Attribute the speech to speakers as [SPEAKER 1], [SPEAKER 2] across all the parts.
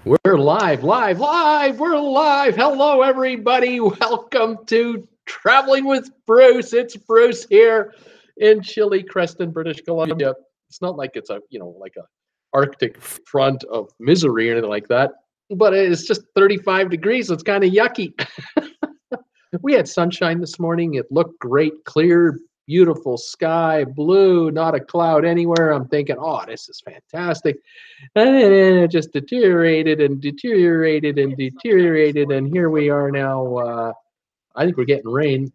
[SPEAKER 1] We're live, live, live. We're live. Hello, everybody. Welcome to Traveling with Bruce. It's Bruce here in chilly Creston, British Columbia. It's not like it's like a Arctic front of misery or anything like that, but it's just 35 degrees. So it's kind of yucky. We had sunshine this morning. It looked great, clear, beautiful sky, blue, not a cloud anywhere. I'm thinking, oh, this is fantastic. And then it just deteriorated and deteriorated and deteriorated. And here we are now. I think we're getting rain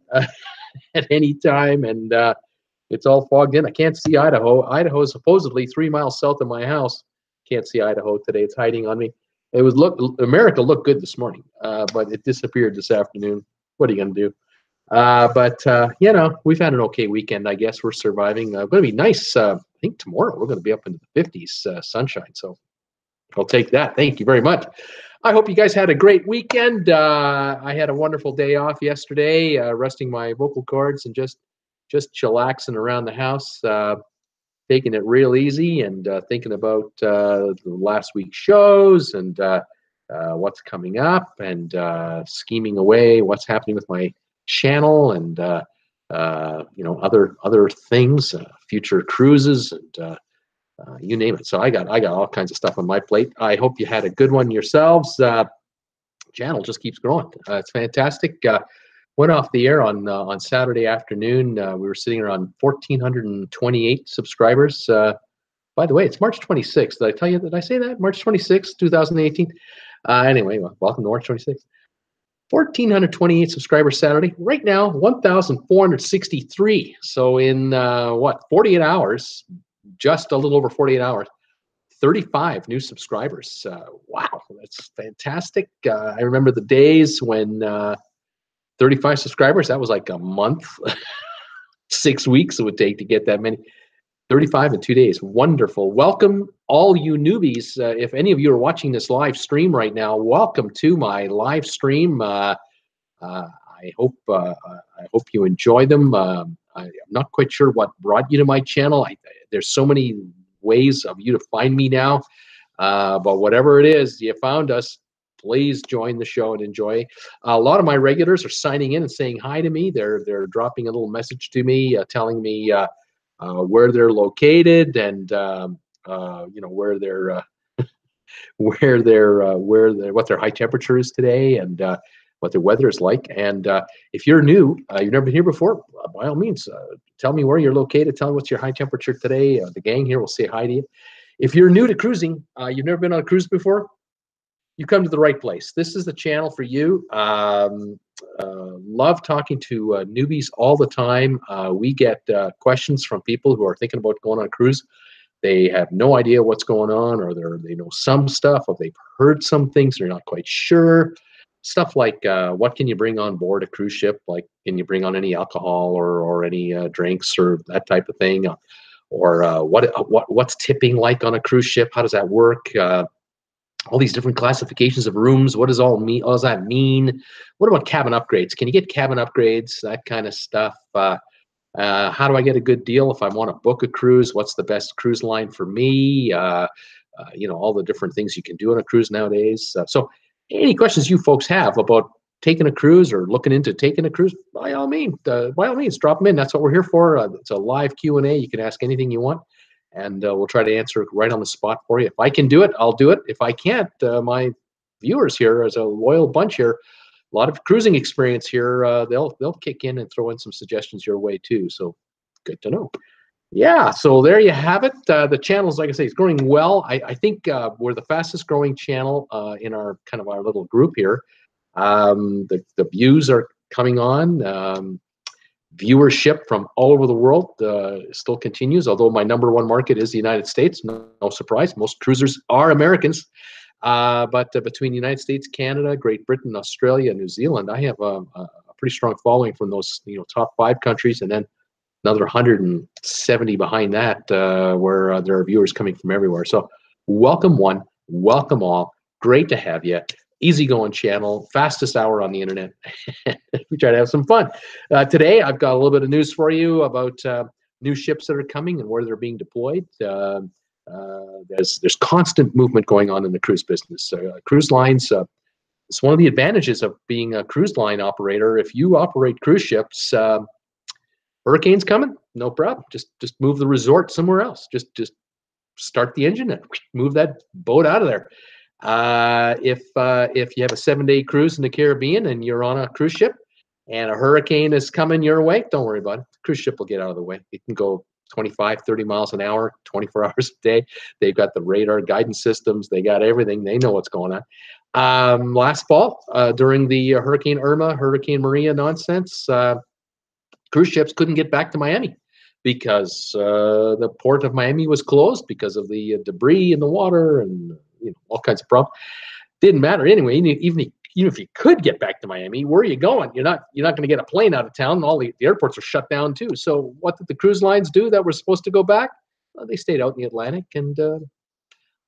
[SPEAKER 1] at any time. And it's all fogged in. I can't see Idaho. Idaho is supposedly 3 miles south of my house. Can't see Idaho today. It's hiding on me. America looked good this morning, but it disappeared this afternoon. What are you going to do? But we've had an okay weekend. I guess we're surviving. Going to be nice. I think tomorrow we're going to be up into the 50s, sunshine. So I'll take that. Thank you very much. I hope you guys had a great weekend. I had a wonderful day off yesterday, resting my vocal cords and just chillaxing around the house, taking it real easy and thinking about last week's shows and what's coming up and scheming away what's happening with my channel and other things, future cruises and you name it. So I got all kinds of stuff on my plate. I hope you had a good one yourselves. Channel just keeps growing. It's fantastic. Went off the air on Saturday afternoon. We were sitting around 1,428 subscribers. By the way, it's March 26th. Did I tell you? Did I say that? March 26th, 2018. Anyway, welcome to March 26th. 1,428 subscribers Saturday. Right now, 1,463. So in 48 hours, just a little over 48 hours, 35 new subscribers. Wow, that's fantastic. I remember the days when 35 subscribers, that was like a month, 6 weeks it would take to get that many. 35 in 2 days. Wonderful. Welcome, all you newbies. If any of you are watching this live stream right now, welcome to my live stream. I hope you enjoy them. I'm not quite sure what brought you to my channel. There's so many ways of you to find me now. But whatever it is, you found us. Please join the show and enjoy. A lot of my regulars are signing in and saying hi to me. They're dropping a little message to me, telling me where they're located and where they're what their high temperature is today and what the weather is like. And if you're new, you've never been here before, by all means, tell me where you're located. Tell me what's your high temperature today. The gang here will say hi to you. If you're new to cruising, you've never been on a cruise before, you come to the right place. This is the channel for you. Love talking to newbies all the time. We get questions from people who are thinking about going on a cruise. They have no idea what's going on, or they know some stuff, or they've heard some things, they're not quite sure. Stuff like what can you bring on board a cruise ship? Like, can you bring on any alcohol or any drinks or that type of thing? Or what's tipping like on a cruise ship? How does that work? All these different classifications of rooms. What does that mean? What about cabin upgrades? Can you get cabin upgrades? That kind of stuff. How do I get a good deal if I want to book a cruise? What's the best cruise line for me? All the different things you can do on a cruise nowadays. So any questions you folks have about taking a cruise or looking into taking a cruise, by all means, drop them in. That's what we're here for. It's a live Q&A. You can ask anything you want, and we'll try to answer it right on the spot for you. If I can do it, I'll do it. If I can't, my viewers here, as a loyal bunch here, a lot of cruising experience here, they'll kick in and throw in some suggestions your way too. So good to know. Yeah, so there you have it. The channel's, like I say, it's growing well. I think we're the fastest growing channel in our little group here. The views are coming on. Viewership from all over the world still continues, although my #1 market is the United States. No surprise. Most cruisers are Americans. But between the United States, Canada, Great Britain, Australia, New Zealand, I have a pretty strong following from those top 5 countries, and then another 170 behind that, where there are viewers coming from everywhere. So welcome one, welcome all. Great to have you. Easygoing channel, fastest hour on the internet. We try to have some fun. Today, I've got a little bit of news for you about new ships that are coming and where they're being deployed. There's constant movement going on in the cruise business. Cruise lines. It's one of the advantages of being a cruise line operator. If you operate cruise ships, hurricane's coming, no problem. Just move the resort somewhere else. Just start the engine and move that boat out of there. If you have a 7-day cruise in the Caribbean and you're on a cruise ship and a hurricane is coming your way, don't worry about it. The cruise ship will get out of the way. It can go 25, 30 miles an hour, 24 hours a day. They've got the radar guidance systems. They got everything. They know what's going on. Last fall, during the Hurricane Irma, Hurricane Maria nonsense, cruise ships couldn't get back to Miami because the port of Miami was closed because of the debris in the water and all kinds of problems. Didn't matter anyway. Even if you could get back to Miami, where are you going? You're not going to get a plane out of town. All the airports are shut down too. So what did the cruise lines do that were supposed to go back? Well, they stayed out in the Atlantic and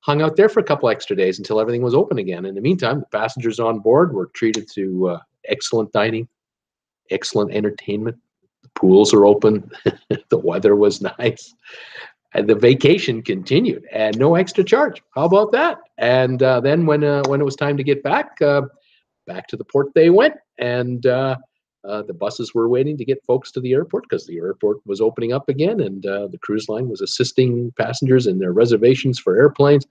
[SPEAKER 1] hung out there for a couple extra days until everything was open again. In the meantime, the passengers on board were treated to excellent dining, excellent entertainment. The pools are open. The weather was nice. And the vacation continued and no extra charge. How about that? And then when it was time to get back to the port they went. And the buses were waiting to get folks to the airport because the airport was opening up again. And the cruise line was assisting passengers in their reservations for airplanes.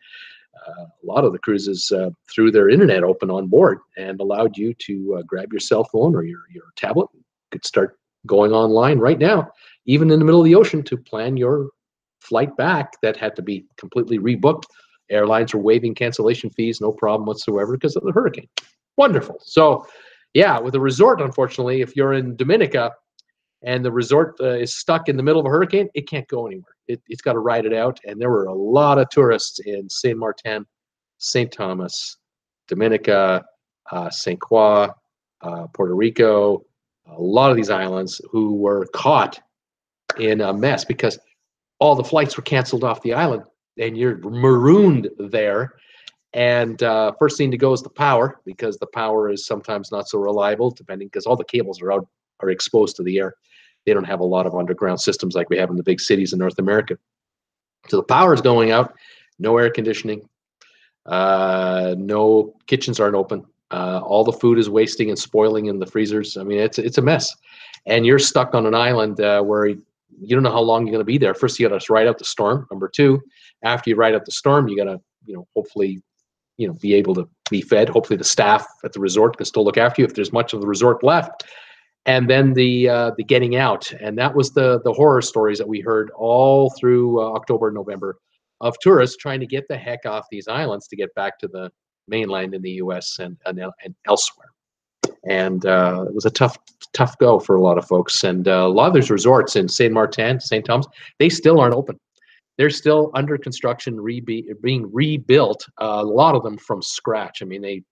[SPEAKER 1] A lot of the cruises threw their internet open on board and allowed you to grab your cell phone or your tablet. You could start going online right now, even in the middle of the ocean, to plan your flight back that had to be completely rebooked. Airlines were waiving cancellation fees, no problem whatsoever because of the hurricane. Wonderful. So yeah, with a resort, unfortunately, if you're in Dominica and the resort is stuck in the middle of a hurricane, it can't go anywhere. It's got to ride it out. And there were a lot of tourists in Saint Martin, St. Thomas, Dominica, St. Croix, Puerto Rico, a lot of these islands who were caught in a mess because all the flights were canceled off the island and you're marooned there. And first thing to go is the power, because the power is sometimes not so reliable, depending, because all the cables are exposed to the air. They don't have a lot of underground systems like we have in the big cities in North America. So the power is going out, no air conditioning, no kitchens aren't open. All the food is wasting and spoiling in the freezers. I mean, it's a mess. And you're stuck on an island where you don't know how long you're going to be there. First, you got to ride out the storm. Number two, after you ride out the storm, you got to, hopefully, be able to be fed. Hopefully the staff at the resort can still look after you if there's much of the resort left. And then the getting out. And that was the horror stories that we heard all through October and November of tourists trying to get the heck off these islands to get back to the mainland in the U.S. and elsewhere. And it was a tough go for a lot of folks. And a lot of those resorts in Saint Martin, St. Thomas, they still aren't open. They're still under construction, being rebuilt, a lot of them from scratch. I mean,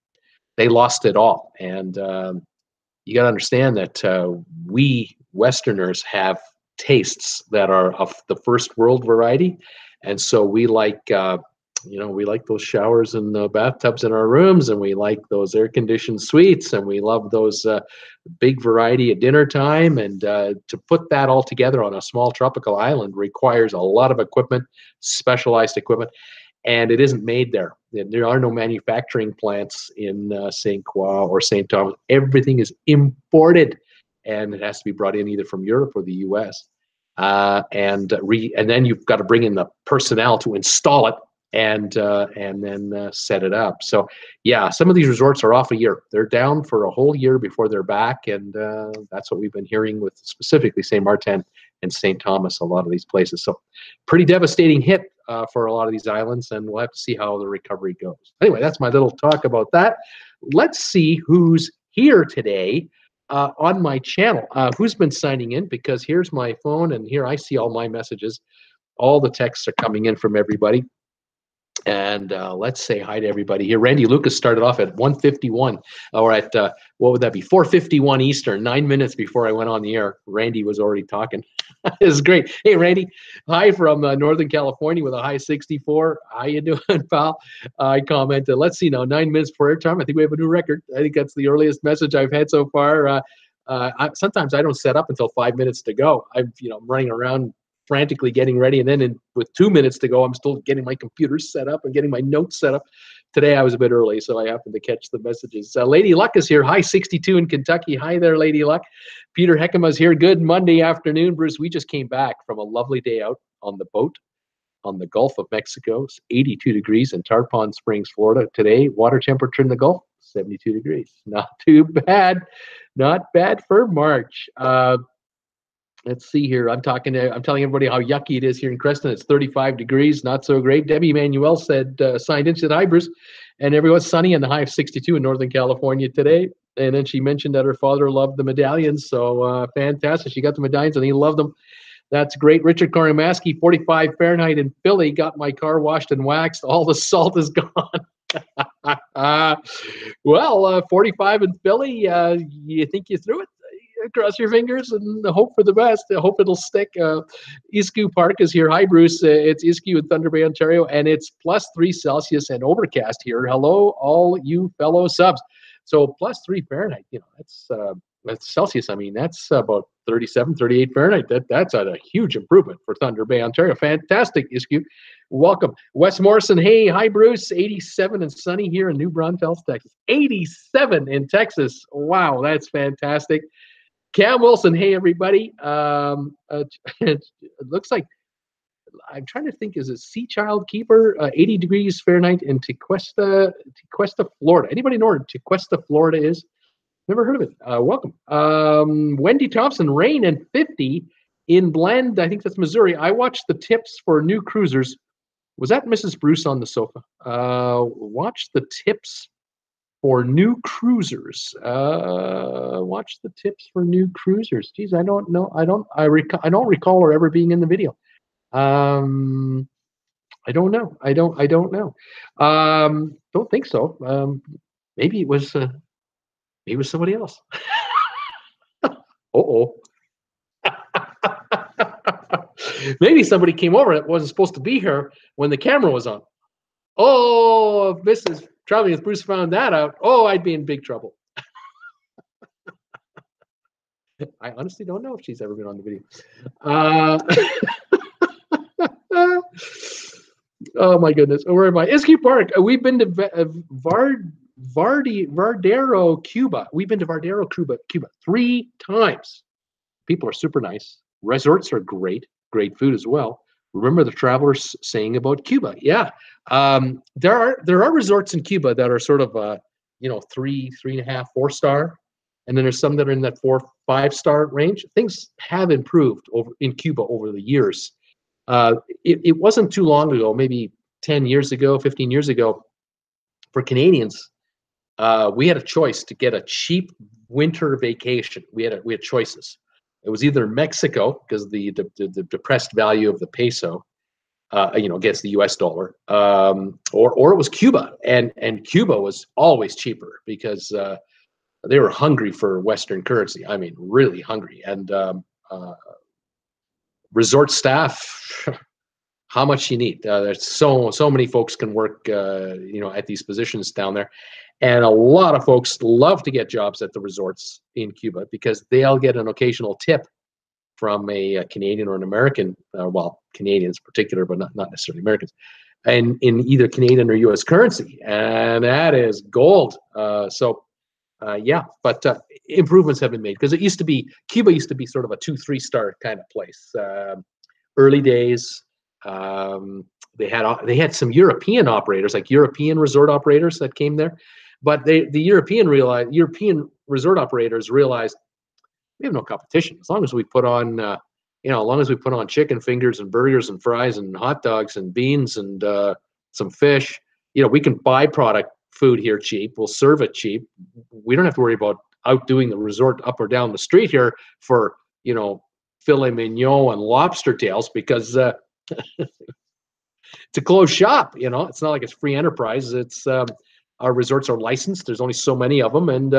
[SPEAKER 1] they lost it all. And you got to understand that we Westerners have tastes that are of the first world variety. And so we like, we like those showers and the bathtubs in our rooms, and we like those air-conditioned suites, and we love those big variety at dinner time. And to put that all together on a small tropical island requires a lot of equipment, specialized equipment, and it isn't made there. There are no manufacturing plants in St. Croix or St. Thomas. Everything is imported, and it has to be brought in either from Europe or the U.S. And then you've got to bring in the personnel to install it and then set it up. So yeah, some of these resorts are off a year. They're down for a whole year before they're back, and that's what we've been hearing with specifically St. Martin and St. Thomas, a lot of these places. So pretty devastating hit for a lot of these islands, and we'll have to see how the recovery goes. Anyway, that's my little talk about that. Let's see who's here today on my channel. Who's been signing in, because here's my phone, and here I see all my messages. All the texts are coming in from everybody. And let's say hi to everybody here. Randy Lucas started off at 1:51, or at, what would that be, 4:51 Eastern, 9 minutes before I went on the air. Randy was already talking. This is great. Hey, Randy, hi from Northern California with a high 64. How you doing, pal? I commented, let's see now, 9 minutes before airtime. I think we have a new record. I think that's the earliest message I've had so far. Sometimes I don't set up until 5 minutes to go. I'm running around frantically getting ready. And then with 2 minutes to go, I'm still getting my computer set up and getting my notes set up. Today I was a bit early, so I happened to catch the messages. Lady Luck is here. Hi, 62 in Kentucky. Hi there, Lady Luck. Peter Heckema's here. Good Monday afternoon, Bruce. We just came back from a lovely day out on the boat on the Gulf of Mexico. It's 82 degrees in Tarpon Springs, Florida. Today, water temperature in the Gulf, 72 degrees. Not too bad. Not bad for March. Let's see here. I'm telling everybody how yucky it is here in Creston. It's 35 degrees, not so great. Debbie Manuel signed in, said, hi, Bruce. And everyone's sunny and the high of 62 in Northern California today. And then she mentioned that her father loved the medallions. So fantastic. She got the medallions and he loved them. That's great. Richard Korimaski, 45 Fahrenheit in Philly. Got my car washed and waxed. All the salt is gone. Well, 45 in Philly. You think you threw it? Cross your fingers and hope for the best. I hope it'll stick. Isku Park is here. Hi, Bruce. It's Isku in Thunder Bay, Ontario, and it's +3 Celsius and overcast here. Hello, all you fellow subs. So +3 Fahrenheit, you know, that's Celsius. I mean, that's about 37, 38 Fahrenheit. That's a huge improvement for Thunder Bay, Ontario. Fantastic, Isku. Welcome. Wes Morrison, hey, hi, Bruce. 87 and sunny here in New Braunfels, Texas. 87 in Texas. Wow, that's fantastic. Cam Wilson, hey, everybody. It looks like, I'm trying to think, is it Sea Child Keeper, 80 degrees Fahrenheit in Tequesta, Florida. Anybody know where Tequesta, Florida is? Never heard of it. Welcome. Wendy Thompson, rain and 50 in Blend. I think that's Missouri. I watched the tips for new cruisers. Was that Mrs. Bruce on the sofa? Watch the tips for new cruisers. Watch the tips for new cruisers. Geez, I don't know. I don't recall her ever being in the video. I don't know. I don't know. Don't think so. Maybe it was somebody else. Maybe somebody came over that wasn't supposed to be here when the camera was on. Oh, if Mrs. Traveling with Bruce found that out, oh, I'd be in big trouble. I honestly don't know if she's ever been on the video. Oh my goodness. Where am I? Isky Park. We've been to Vardero, Cuba. We've been to Vardero, Cuba 3 times. People are super nice. Resorts are great. Great food as well. Remember the travelers saying about Cuba? Yeah, there are resorts in Cuba that are sort of 3, 3.5, 4-star, and then there's some that are in that 4, 5-star range. Things have improved in Cuba over the years. It wasn't too long ago, maybe 10 years ago, 15 years ago, for Canadians, we had a choice to get a cheap winter vacation. We had choices. It was either Mexico, because the depressed value of the peso, against the U.S. dollar, or it was Cuba, and Cuba was always cheaper because they were hungry for Western currency. I mean, really hungry. And resort staff, how much you need? There's so many folks can work, at these positions down there. And a lot of folks love to get jobs at the resorts in Cuba because they'll get an occasional tip from a Canadian or an American, well, Canadians in particular, but not necessarily Americans, and in either Canadian or U.S. currency. And that is gold. Yeah, but improvements have been made because Cuba used to be sort of a 2, 3-star kind of place. Early days, they had some European operators, like European resort operators that came there. But the European resort operators realized we have no competition as long as we put on, chicken fingers and burgers and fries and hot dogs and beans and some fish. We can buy food here cheap. We'll serve it cheap. We don't have to worry about outdoing the resort up or down the street here for filet mignon and lobster tails because it's a closed shop. It's not like it's free enterprise. It's our resorts are licensed. There's only so many of them, and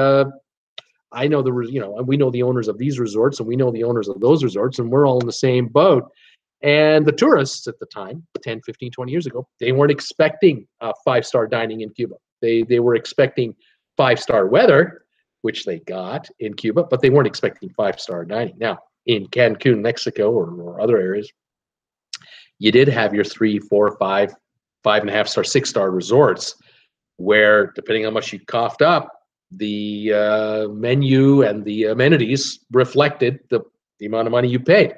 [SPEAKER 1] I know we know the owners of these resorts, and we know the owners of those resorts, and we're all in the same boat. And the tourists at the time, 10, 15, 20 years ago, they weren't expecting 5-star dining in Cuba. They were expecting 5-star weather, which they got in Cuba, but they weren't expecting 5-star dining. Now, in Cancun, Mexico, or other areas, you did have your 3, 4, 5, 5.5 star, 6-star resorts where, depending on how much you coughed up, the menu and the amenities reflected the amount of money you paid.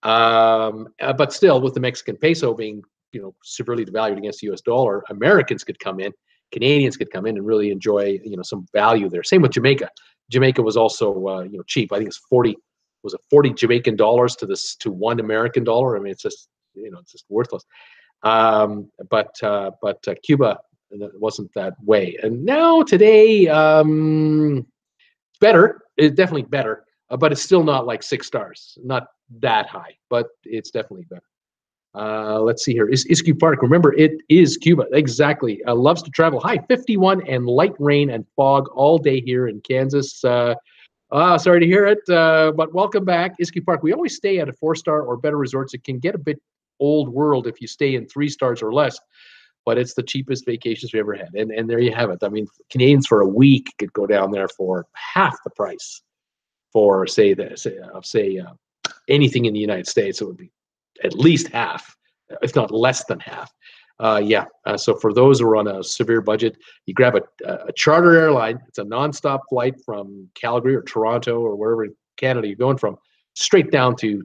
[SPEAKER 1] But still, with the Mexican peso being, severely devalued against the US dollar, Americans could come in, Canadians could come in and really enjoy, some value there. Same with Jamaica. Jamaica was also, cheap. I think it's 40 Jamaican dollars to $1 American dollar. I mean, it's just worthless. But Cuba wasn't that way. And now today, it's better. It's definitely better, but it's still not like 6 stars. Not that high, but it's definitely better. Let's see here. Isku Park. Remember, it is Cuba. Exactly. Loves to travel. High 51 and light rain and fog all day here in Kansas. Sorry to hear it, but welcome back. Isku Park. We always stay at a 4-star or better resorts. It can get a bit old world if you stay in 3 stars or less, but it's the cheapest vacations we ever had. And there you have it. I mean, Canadians for a week could go down there for half the price for, say anything in the United States. It would be at least half, if not less than half. So for those who are on a severe budget, you grab a charter airline. It's a nonstop flight from Calgary or Toronto or wherever in Canada you're going from, straight down to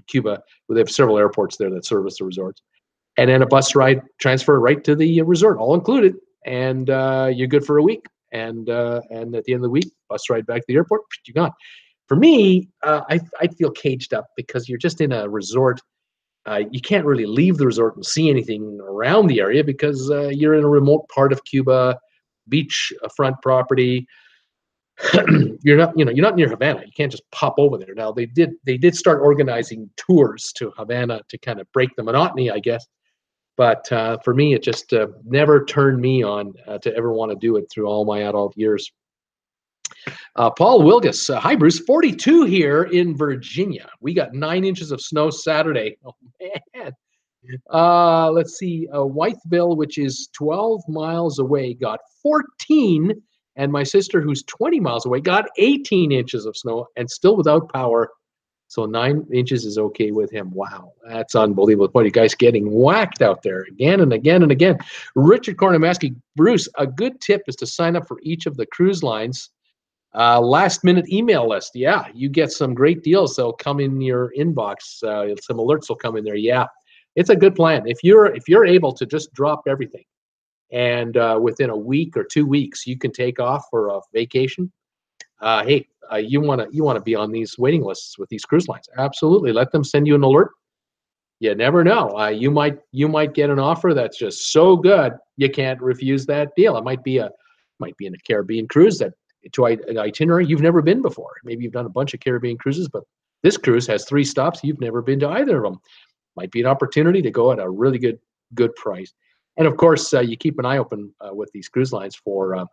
[SPEAKER 1] Cuba, where they have several airports there that service the resorts. And then a bus ride transfer right to the resort, all included. And you're good for a week. And at the end of the week, bus ride back to the airport, you're gone. For me, I feel caged up because you're just in a resort. You can't really leave the resort and see anything around the area because you're in a remote part of Cuba, beachfront property. You're not near Havana. You can't just pop over there. Now they did start organizing tours to Havana to kind of break the monotony, I guess. But for me, it just never turned me on to ever want to do it through all my adult years. Paul Wilgus, hi Bruce, 42 here in Virginia. We got 9 inches of snow Saturday. Oh man. Let's see, Wytheville, which is 12 miles away, got 14, and my sister, who's 20 miles away, got 18 inches of snow and still without power. So 9 inches is okay with him. Wow, that's unbelievable. What are you guys getting whacked out there again and again and again? Richard Kornamaski, Bruce, a good tip is to sign up for each of the cruise lines. Last minute email list. Yeah, you get some great deals. They'll come in your inbox. Some alerts will come in there. Yeah, it's a good plan. If you're able to just drop everything, and within a week or 2 weeks you can take off for a vacation. You want to be on these waiting lists with these cruise lines. Absolutely, let them send you an alert. You never know. You might get an offer that's just so good you can't refuse that deal. It might be in a Caribbean cruise that to an itinerary you've never been before. Maybe you've done a bunch of Caribbean cruises, but this cruise has 3 stops. You've never been to either of them. Might be an opportunity to go at a really good price. And of course, you keep an eye open with these cruise lines for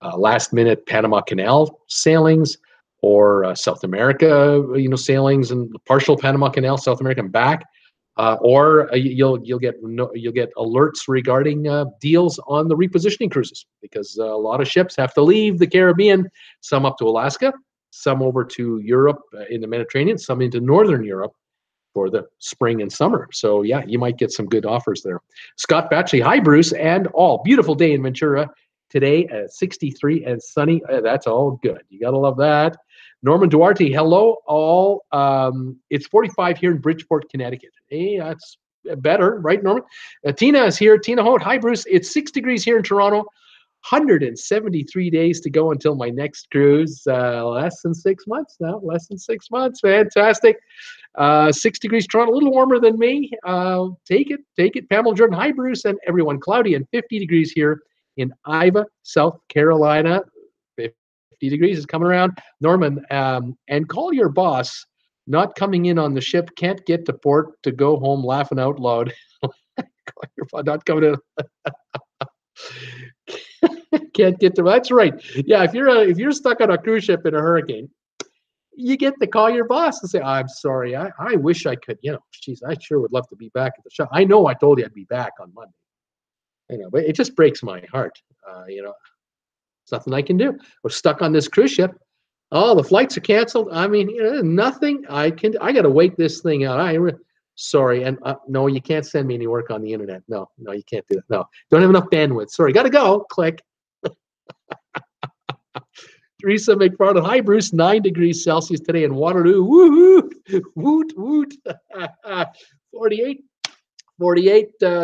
[SPEAKER 1] last-minute Panama Canal sailings or South America, sailings and partial Panama Canal, South America and back. Or you'll get alerts regarding deals on the repositioning cruises, because a lot of ships have to leave the Caribbean, some up to Alaska, some over to Europe in the Mediterranean, some into Northern Europe for the spring and summer. So yeah, you might get some good offers there. Scott Batchley, hi Bruce and all. Beautiful day in Ventura today at 63 and sunny. That's all good. You gotta love that. Norman Duarte, hello all. It's 45 here in Bridgeport, Connecticut. Hey, that's better, right, Norman? Tina is here. Tina Holt, hi, Bruce. It's 6 degrees here in Toronto. 173 days to go until my next cruise. Less than 6 months now. Less than 6 months. Fantastic. 6 degrees Toronto, a little warmer than me. Take it. Pamela Jordan, hi, Bruce, and everyone. Cloudy and 50 degrees here in Ivy, South Carolina. 50 degrees is coming around. Norman, and call your boss. Not coming in on the ship, can't get to port to go home laughing out loud. Not coming in. Can't get to. That's right. Yeah, if you're stuck on a cruise ship in a hurricane, you get to call your boss and say, "I'm sorry. I wish I could. Geez, I sure would love to be back at the shop. I know I told you I'd be back on Monday. But it just breaks my heart. There's nothing I can do. We're stuck on this cruise ship. Oh, the flights are canceled. I mean, nothing I can. I got to wait this thing out. Sorry, and no, you can't send me any work on the internet. No, no, you can't do that. No, don't have enough bandwidth. Sorry, gotta go. Click. Teresa McFarland. Hi, Bruce. 9 degrees Celsius today in Waterloo. Woohoo! Woot woot. 48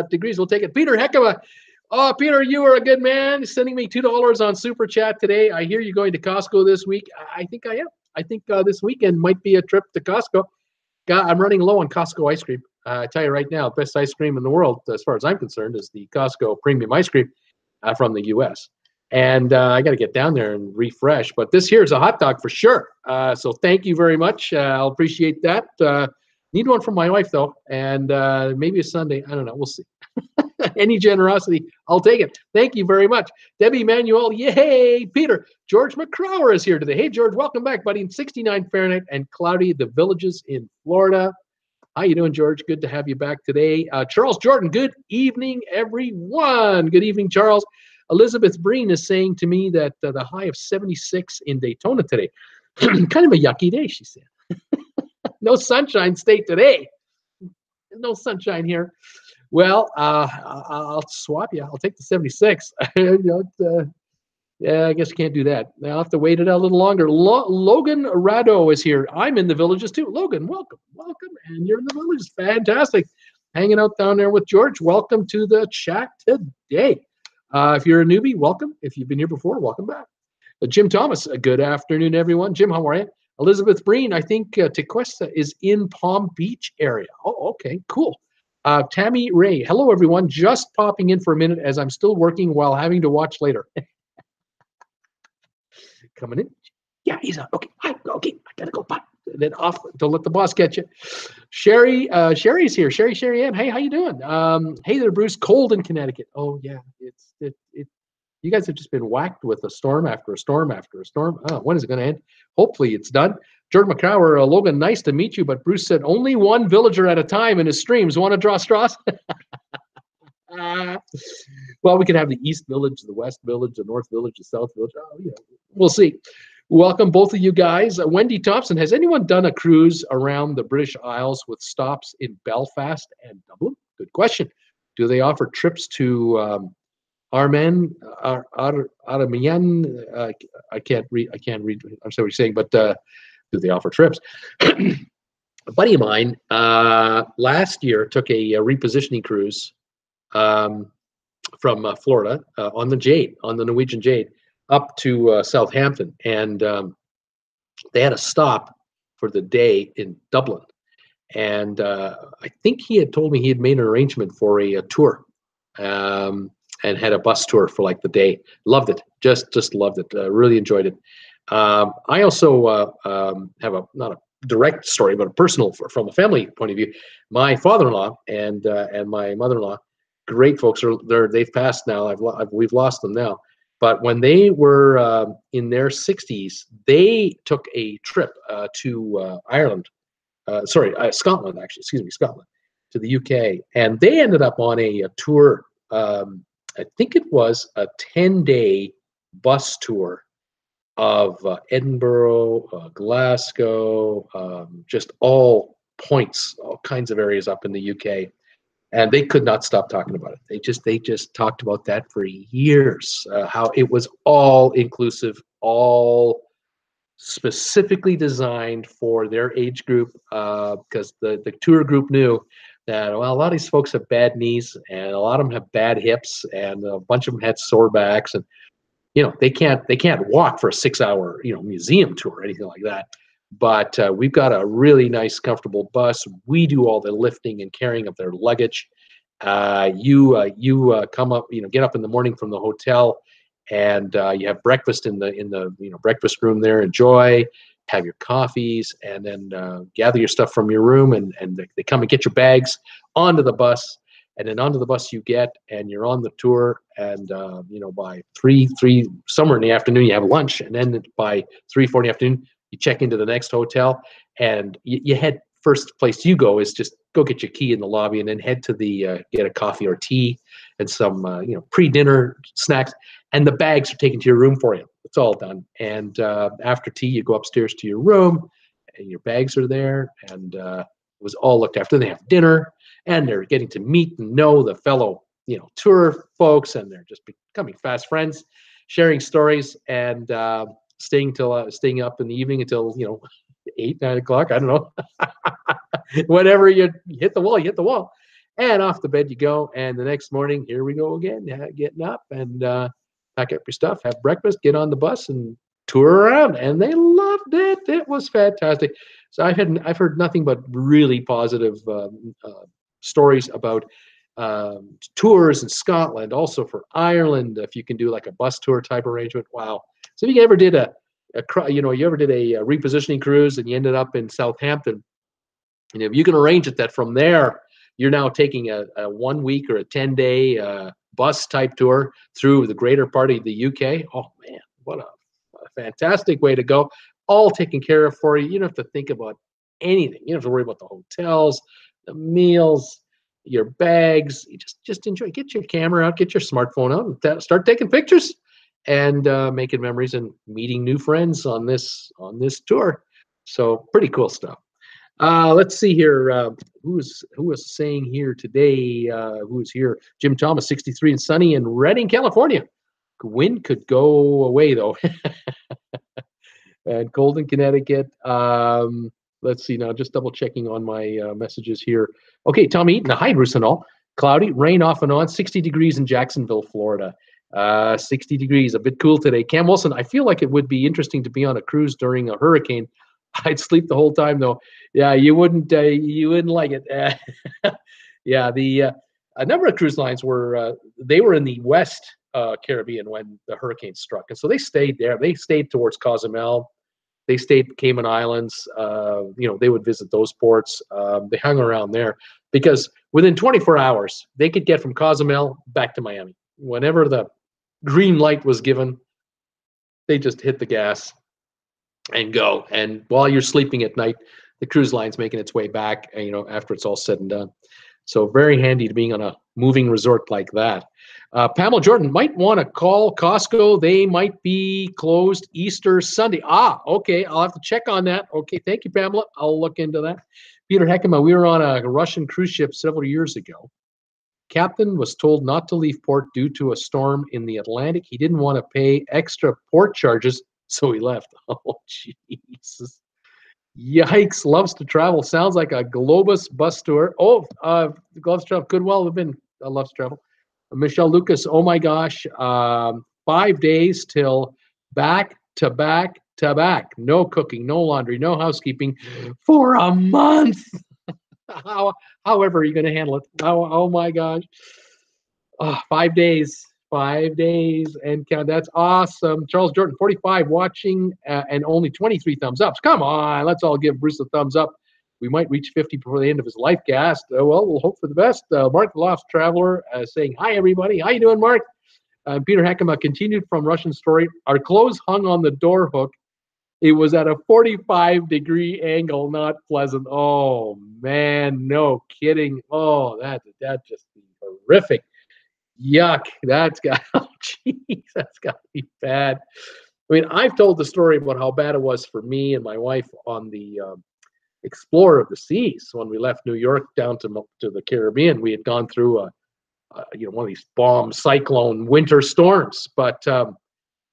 [SPEAKER 1] degrees. We'll take it. Peter Heckema. Oh, Peter, you are a good man. Sending me $2 on Super Chat today. I hear you're going to Costco this week. I think I am. I think this weekend might be a trip to Costco. I'm running low on Costco ice cream. I tell you right now, best ice cream in the world, as far as I'm concerned, is the Costco premium ice cream from the U.S. And I got to get down there and refresh. But this here is a hot dog for sure. So thank you very much. I'll appreciate that. Need one from my wife, though. And maybe a Sunday. I don't know. We'll see. Any generosity, I'll take it. Thank you very much. Debbie Manuel, yay. Peter, George McCrower is here today. Hey, George, welcome back, buddy. In 69 Fahrenheit and cloudy, the Villages in Florida. How you doing, George? Good to have you back today. Charles Jordan, good evening, everyone. Good evening, Charles. Elizabeth Breen is saying to me that the high of 76 in Daytona today. Kind of a yucky day, she said. No sunshine state today. No sunshine here. Well, I'll swap you. I'll take the 76. Yeah, I guess you can't do that. I'll have to wait it out a little longer. Logan Rado is here. I'm in the Villages too. Logan, welcome. Welcome. And you're in the Villages. Fantastic. Hanging out down there with George. Welcome to the chat today. If you're a newbie, welcome. If you've been here before, welcome back. Jim Thomas, good afternoon, everyone. Jim, how are you? Elizabeth Breen, I think Tequesta is in Palm Beach area. Oh, okay, cool. Tammy Ray, hello everyone. Just popping in for a minute as I'm still working while having to watch later. Coming in. Yeah, he's on. Okay, hi. Okay, I gotta go. Bye. And then off. Don't let the boss get you. Sherry's here. Sherry Ann. Hey, how you doing? Hey there, Bruce. Cold in Connecticut. Oh yeah, you guys have just been whacked with a storm after a storm after a storm. Oh, when is it going to end? Hopefully it's done. Jordan McCrower, Logan, nice to meet you, but Bruce said only one villager at a time in his streams. Want to draw straws? Well, we could have the East Village, the West Village, the North Village, the South Village. Oh, yeah, we'll see. Welcome, both of you guys. Wendy Thompson, has anyone done a cruise around the British Isles with stops in Belfast and Dublin? Good question. Do they offer trips to Arman? I can't read. I'm sorry what you're saying, but do they offer trips? A buddy of mine last year took a repositioning cruise from Florida on the Norwegian Jade, up to Southampton, and they had a stop for the day in Dublin. And I think he had told me he had made an arrangement for a tour, and had a bus tour for like the day. Loved it, just loved it. Really enjoyed it. I also have not a direct story, but a personal from a family point of view. My father-in-law and my mother-in-law, great folks. They've passed now. We've lost them now. But when they were in their 60s, they took a trip to Ireland. Scotland, actually. Excuse me, Scotland, to the UK, and they ended up on a tour. I think it was a 10-day bus tour of Edinburgh, Glasgow, just all points, all kinds of areas up in the UK. And they could not stop talking about it. They just talked about that for years, how it was all inclusive, all specifically designed for their age group, because the tour group knew that, well, a lot of these folks have bad knees, and a lot of them have bad hips, and a bunch of them had sore backs, and they can't walk for a 6-hour museum tour or anything like that. But we've got a really nice, comfortable bus. We do all the lifting and carrying of their luggage. You come up, get up in the morning from the hotel, and you have breakfast in the breakfast room there. Enjoy, have your coffees, and then gather your stuff from your room, and they come and get your bags onto the bus, and then onto the bus you get, and you're on the tour. And by three somewhere in the afternoon you have lunch, and then by 3-4 in the afternoon you check into the next hotel, and you head. First place you go is just go get your key in the lobby, and then head to the get a coffee or tea and some pre-dinner snacks, and the bags are taken to your room for you. It's all done. And after tea, you go upstairs to your room, and your bags are there, and It was all looked after. They have dinner, and they're getting to meet and know the fellow, tour folks, and they're just becoming fast friends, sharing stories, and staying up in the evening until 8, 9 o'clock. I don't know. Whenever you hit the wall, you hit the wall, and off to bed you go. And the next morning, here we go again, getting up and pack up your stuff, have breakfast, get on the bus, and tour around. And they loved it. It was fantastic. So I've heard nothing but really positive stories about tours in Scotland, also for Ireland. If you can do like a bus tour type arrangement, wow. So if you ever did a repositioning cruise and you ended up in Southampton, and if you can arrange it that from there you're now taking a 1 week or a 10-day bus type tour through the greater part of the UK. Oh man, what a fantastic way to go. All taken care of for you. You don't have to think about anything. You don't have to worry about the hotels, the meals, your bags. You just enjoy. Get your camera out, get your smartphone out, and start taking pictures and making memories and meeting new friends on this tour. So pretty cool stuff. Let's see here. Who is saying here today? Who's here? Jim Thomas, 63 and sunny in Redding, California. Wind could go away though. And cold in Connecticut. Let's see now. Just double checking on my messages here. Okay, Tom Eaton, hi Bruce and all. Cloudy, rain off and on. 60 degrees in Jacksonville, Florida. 60 degrees, a bit cool today. Cam Wilson, I feel like it would be interesting to be on a cruise during a hurricane. I'd sleep the whole time though. Yeah, you wouldn't like it. Yeah, a number of cruise lines were in the West Caribbean when the hurricane struck, and so they stayed there. They stayed towards Cozumel. They stayed Cayman Islands. They would visit those ports. They hung around there because within 24 hours they could get from Cozumel back to Miami. Whenever the green light was given, they just hit the gas and go. And while you're sleeping at night, the cruise line's making its way back, after it's all said and done. So very handy to being on a moving resort like that. Pamela Jordan might want to call Costco. They might be closed Easter Sunday. Okay. I'll have to check on that. Okay. Thank you, Pamela. I'll look into that. Peter Heckema, we were on a Russian cruise ship several years ago. Captain was told not to leave port due to a storm in the Atlantic. He didn't want to pay extra port charges, so he left. Oh, Jesus. Yikes. Loves to travel. Sounds like a Globus bus tour. Loves to travel. Could well have been a Loves to Travel. Michelle Lucas, oh my gosh. 5 days till back to back to back. No cooking, no laundry, no housekeeping for a month. However, you're going to handle it. Oh my gosh. 5 days. 5 days and count. That's awesome. Charles Jordan, 45, watching and only 23 thumbs ups. Come on, let's all give Bruce a thumbs up. We might reach 50 before the end of his life cast. We'll hope for the best. Mark the Lost Traveler saying, hi, everybody. How you doing, Mark? Peter Heckema continued from Russian story. Our clothes hung on the door hook. It was at a 45-degree angle, not pleasant. Oh, man, no kidding. Oh, that just be horrific. Yuck, that's got to be bad. I mean, I've told the story about how bad it was for me and my wife on the Explorer of the Seas when we left New York down to the Caribbean. We had gone through one of these bomb cyclone winter storms, but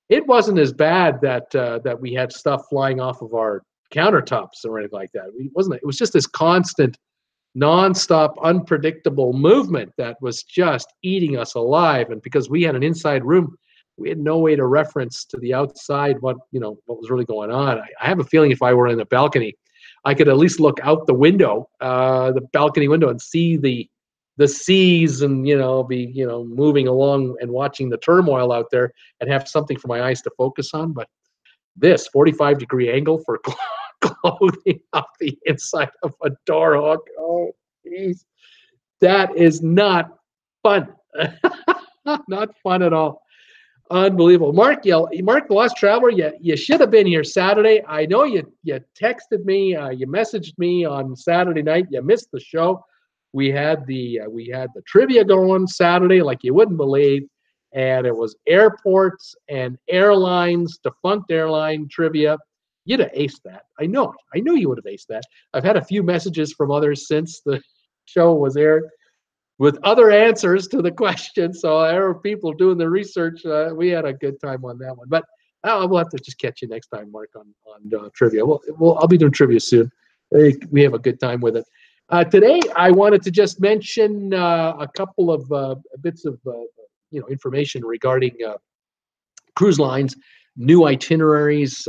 [SPEAKER 1] it wasn't as bad that we had stuff flying off of our countertops or anything like that. It was just this constant, nonstop, unpredictable movement that was just eating us alive. And because we had an inside room, we had no way to reference to the outside what was really going on. I have a feeling if I were in a balcony, I could at least look out the window, the balcony window, and see the seas and be moving along and watching the turmoil out there and have something for my eyes to focus on. But this 45-degree angle for clothing off the inside of a door hook, oh geez, that is not fun. Not fun at all. Unbelievable. Mark the Lost Traveler, you should have been here Saturday. I know you texted me, you messaged me on Saturday night. You missed the show. We had the trivia going Saturday like you wouldn't believe, and it was airports and airlines, defunct airline trivia. You'd have aced that. I know it. I know you would have aced that. I've had a few messages from others since the show was aired with other answers to the question. So there were people doing the research. We had a good time on that one. But we'll have to just catch you next time, Mark, on trivia. I'll be doing trivia soon. We have a good time with it. Today, I wanted to just mention a couple of bits of information regarding cruise lines, new itineraries,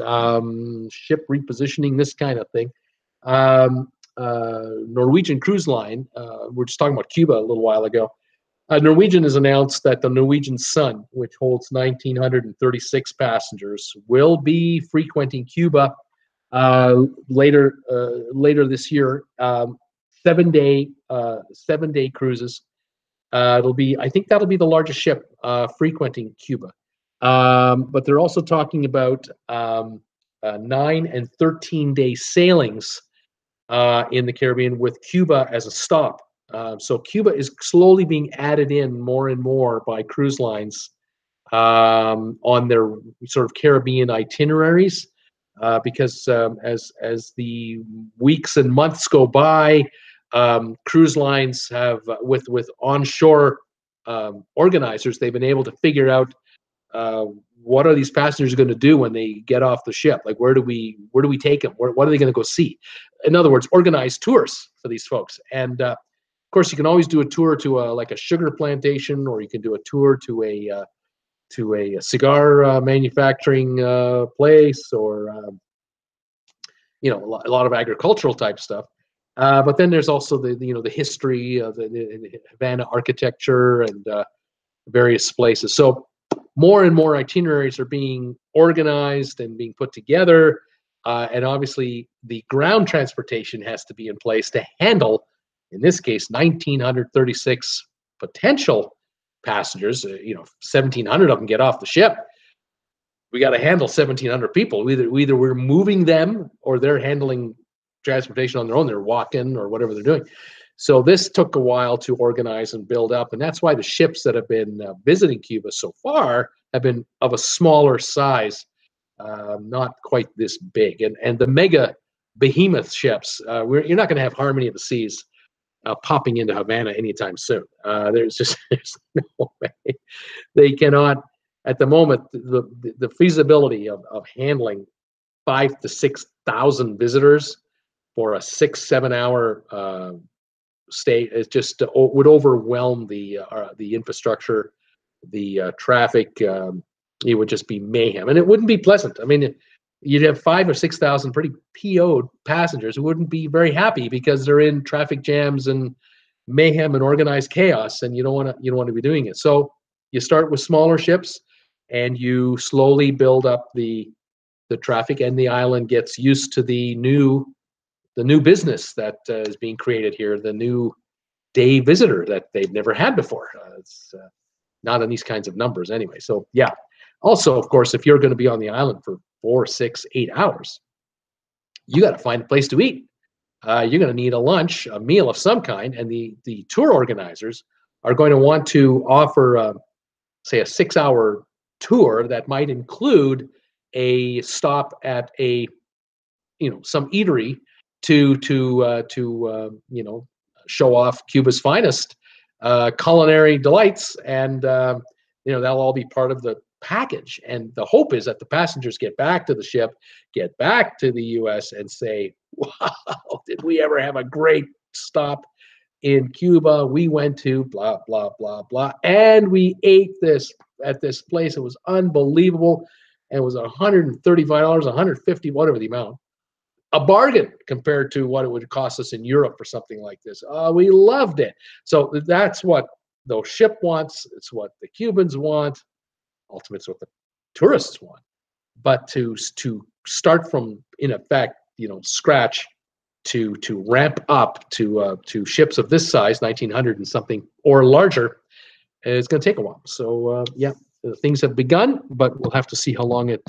[SPEAKER 1] ship repositioning, this kind of thing. Norwegian Cruise Line, we're just talking about Cuba a little while ago. Norwegian has announced that the Norwegian Sun, which holds 1,936 passengers, will be frequenting Cuba later this year. 7-day cruises. I think that'll be the largest ship frequenting Cuba. But they're also talking about 9 and 13-day sailings in the Caribbean with Cuba as a stop. So Cuba is slowly being added in more and more by cruise lines on their sort of Caribbean itineraries, because as the weeks and months go by, cruise lines have with onshore organizers, they've been able to figure out what are these passengers going to do when they get off the ship? Like, where do we take them? What are they going to go see? In other words, organize tours for these folks. And of course, you can always do a tour to like a sugar plantation, or you can do a tour to a cigar manufacturing place, or a lot of agricultural type stuff. But then there's also the history of the Havana architecture and various places. So more and more itineraries are being organized and being put together, and obviously the ground transportation has to be in place to handle, in this case, 1,936 potential passengers. 1,700 of them get off the ship. We got to handle 1,700 people. Either we're moving them, or they're handling transportation on their own. They're walking or whatever they're doing. So this took a while to organize and build up, and that's why the ships that have been visiting Cuba so far have been of a smaller size, not quite this big. And the mega behemoth ships, you're not going to have Harmony of the Seas popping into Havana anytime soon. There's no way. They cannot, at the moment, the feasibility of handling 5,000 to 6,000 visitors for a 6-7 hour stay is just would overwhelm the infrastructure, the traffic. It would just be mayhem, and it wouldn't be pleasant. I mean, you'd have 5,000 or 6,000 pretty PO'd passengers who wouldn't be very happy because they're in traffic jams and mayhem and organized chaos, and you don't want to be doing it. So you start with smaller ships, and you slowly build up the traffic, and the island gets used to the new business that is being created here, the new day visitor that they've never had before. It's not in these kinds of numbers anyway. So yeah. Also, of course, if you're going to be on the island for 4, 6, 8 hours, you got to find a place to eat. You're going to need a lunch, a meal of some kind, and the tour organizers are going to want to offer, say, a 6-hour tour that might include a stop at some eatery to show off Cuba's finest culinary delights, and that'll all be part of the package. And the hope is that the passengers get back to the ship, get back to the U.S. and say, "Wow, did we ever have a great stop in Cuba? We went to blah blah blah blah, and we ate this at this place. It was unbelievable, and it was $135, $150, whatever the amount." A bargain compared to what it would cost us in Europe for something like this. We loved it. So that's what the ship wants. It's what the Cubans want. Ultimately, it's what the tourists want. But to start from, in effect, scratch, to ramp up to ships of this size, 1,900 and something or larger, is going to take a while. So things have begun, but we'll have to see how long it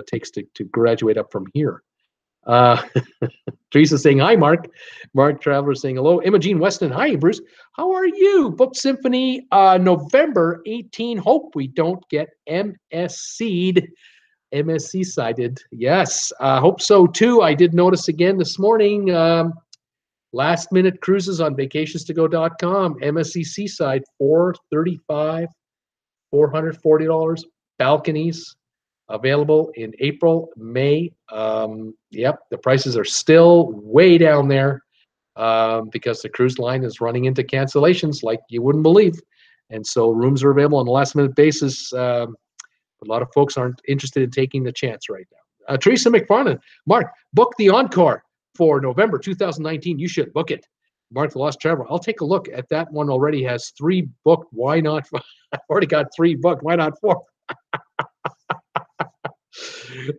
[SPEAKER 1] takes to graduate up from here. Teresa saying hi, Mark. Mark Traveler saying hello. Imogene Weston, hi, Bruce. How are you? Book Symphony, November 18. Hope we don't get MSC'd. MSC sided. Yes, I hope so too. I did notice again this morning, last minute cruises on vacations2go.com. MSC Seaside, 435, $440. Balconies available in April, May. Yep, the prices are still way down there because the cruise line is running into cancellations like you wouldn't believe. And so rooms are available on a last minute basis. A lot of folks aren't interested in taking the chance right now. Teresa McFarland, Mark, book the Encore for November 2019. You should book it. Mark the Lost Traveler. I'll take a look at that one. Already has 3 booked. Why not? I've already got 3 booked. Why not 4?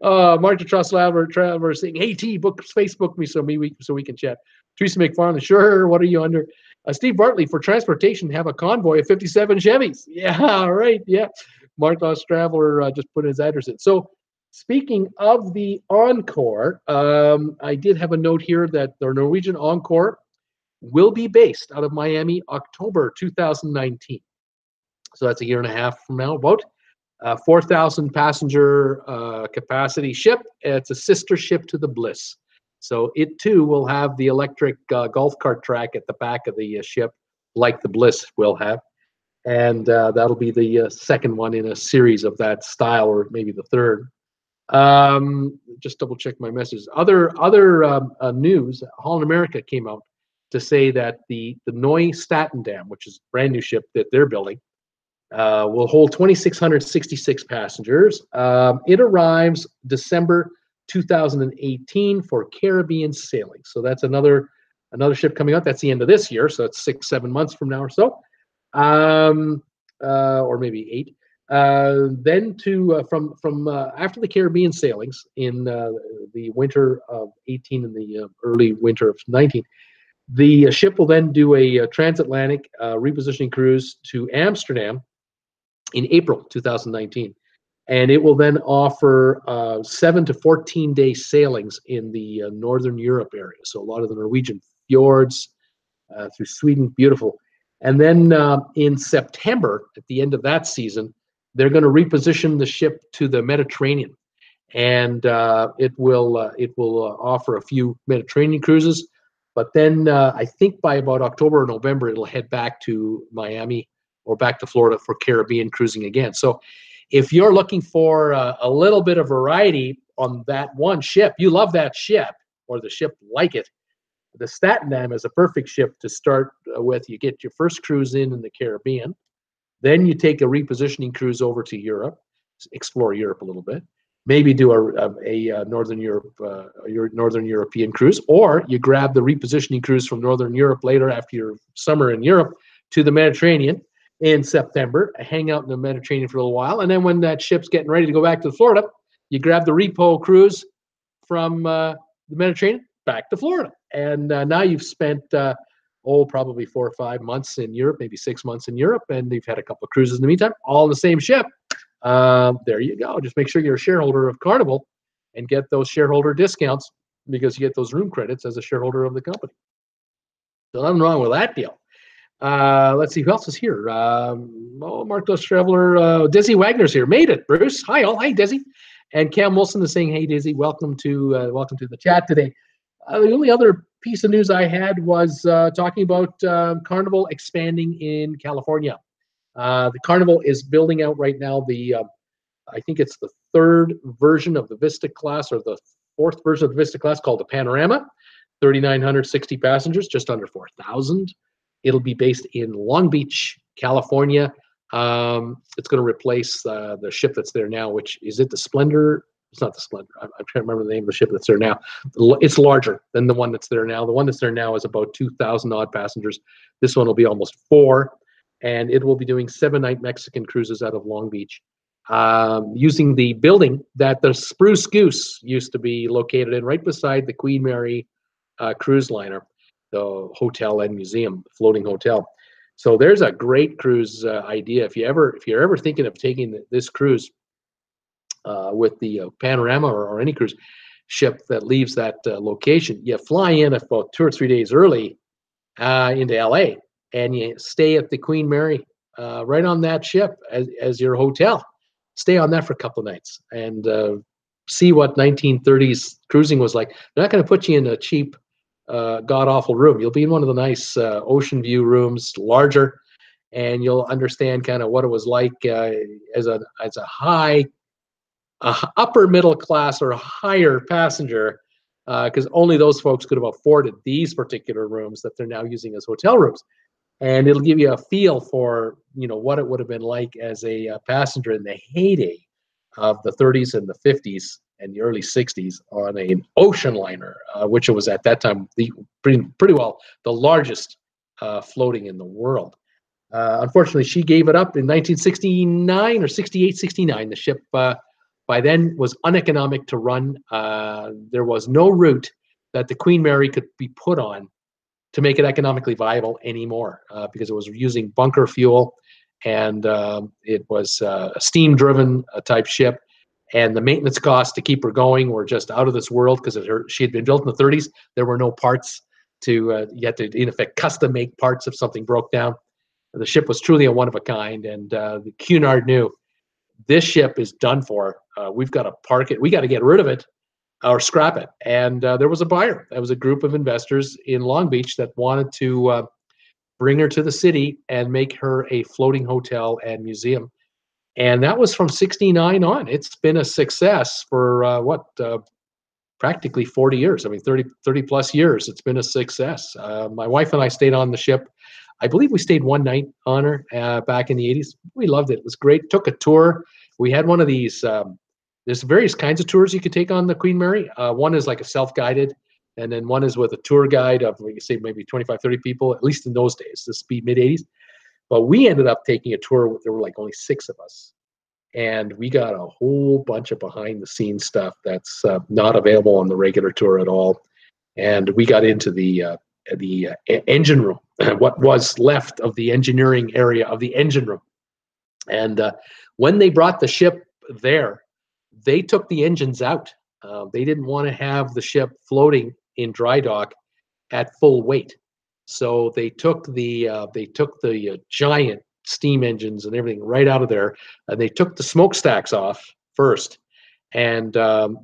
[SPEAKER 1] Mark the Traveler saying, "Hey T, Facebook me so we can chat." Teresa McFarland, sure. What are you under? Steve Bartley, for transportation, have a convoy of 57 Chevys. Yeah, right. Yeah. Mark Lost Traveler just put his address in. So speaking of the Encore, I did have a note here that the Norwegian Encore will be based out of Miami, October 2019. So that's a year and a half from now, about 4,000 passenger capacity ship. It's a sister ship to the Bliss. So it too will have the electric golf cart track at the back of the ship, like the Bliss will have. And that'll be the second one in a series of that style, or maybe the third. Just double check my messages. Other news, Holland America came out to say that the Niew Statendam, which is a brand new ship that they're building, will hold 2,666 passengers. It arrives December 2018 for Caribbean sailing. So that's another ship coming out. That's the end of this year. So it's 6-7 months from now or so. Or maybe 8. Then from after the Caribbean sailings in the winter of 18 and the early winter of 19, the ship will then do a transatlantic repositioning cruise to Amsterdam in April 2019, and it will then offer 7 to 14-day sailings in the Northern Europe area. So a lot of the Norwegian fjords through Sweden, beautiful. And then in September, at the end of that season, they're going to reposition the ship to the Mediterranean, and it will offer a few Mediterranean cruises. But then I think by about October or November, it'll head back to Miami or back to Florida for Caribbean cruising again. So if you're looking for a little bit of variety on that one ship, you love that ship or the ship like it, the Statendam is a perfect ship to start with. You get your first cruise in the Caribbean. Then you take a repositioning cruise over to Europe, explore Europe a little bit, maybe do a Northern European cruise, or you grab the repositioning cruise from Northern Europe later after your summer in Europe to the Mediterranean in September, hang out in the Mediterranean for a little while, and then when that ship's getting ready to go back to Florida, you grab the repo cruise from the Mediterranean back to Florida. And now you've spent probably 4 or 5 months in Europe, maybe 6 months in Europe, and you've had a couple of cruises in the meantime, all on the same ship. There you go. Just make sure you're a shareholder of Carnival and get those shareholder discounts, because you get those room credits as a shareholder of the company. So nothing wrong with that deal. Let's see who else is here. Mark Dose Traveler, Dizzy Wagner's here. Made it, Bruce. Hi all. Hi Dizzy. And Cam Wilson is saying, hey Dizzy, welcome to the chat today. The only other piece of news I had was talking about Carnival expanding in California. The Carnival is building out right now I think it's the 3rd version of the Vista class, or the 4th version of the Vista class, called the Panerama. 3,960 passengers, just under 4,000. It'll be based in Long Beach, California. It's going to replace the ship that's there now, which is it the Splendor? It's not the Splendor. I'm trying to remember the name of the ship that's there now. It's larger than the one that's there now. The one that's there now is about 2,000 odd passengers. This one will be almost 4, and it will be doing 7-night Mexican cruises out of Long Beach, using the building that the Spruce Goose used to be located in, right beside the Queen Mary cruise liner, the hotel and museum, floating hotel. So there's a great cruise idea. If you're ever thinking of taking this cruise with the Panerama or any cruise ship that leaves that location, you fly in about 2 or 3 days early into LA, and you stay at the Queen Mary right on that ship as your hotel. stay on that for a couple of nights and see what 1930s cruising was like. They're not going to put you in a cheap, god-awful room. You'll be in one of the nice ocean view rooms, larger, and you'll understand kind of what it was like as a upper middle class or a higher passenger, because only those folks could have afforded these particular rooms that they're now using as hotel rooms. And it'll give you a feel for, what it would have been like as a passenger in the heyday of the 30s and the 50s and the early 60s on an ocean liner, which was at that time pretty well the largest floating in the world. Unfortunately, she gave it up in 1969 or 68, 69. The ship by then was uneconomic to run. There was no route that the Queen Mary could be put on to make it economically viable anymore, because it was using bunker fuel, and it was a steam-driven type ship, and the maintenance costs to keep her going were just out of this world because she had been built in the 30s. There were no parts you had to, in effect, custom make parts if something broke down. The ship was truly a one of a kind, and the Cunard knew this ship is done for. We've got to park it. We got to get rid of it or scrap it. And there was a buyer. There was a group of investors in Long Beach that wanted to bring her to the city and make her a floating hotel and museum. And that was from 69 on. It's been a success for practically 40 years. I mean, 30 plus years. It's been a success. My wife and I stayed on the ship. I believe we stayed one night on her back in the 80s. We loved it. It was great. Took a tour. We had one of these, there's various kinds of tours you could take on the Queen Mary. One is like a self-guided, and then one is with a tour guide of, you say, maybe 25, 30 people, at least in those days. This would be mid-80s. But we ended up taking a tour. There were like only 6 of us. And we got a whole bunch of behind-the-scenes stuff that's not available on the regular tour at all. And we got into the engine room, what was left of the engineering area of the engine room. And when they brought the ship there, they took the engines out. They didn't want to have the ship floating in dry dock at full weight. So they took the giant steam engines and everything right out of there, and they took the smokestacks off first. And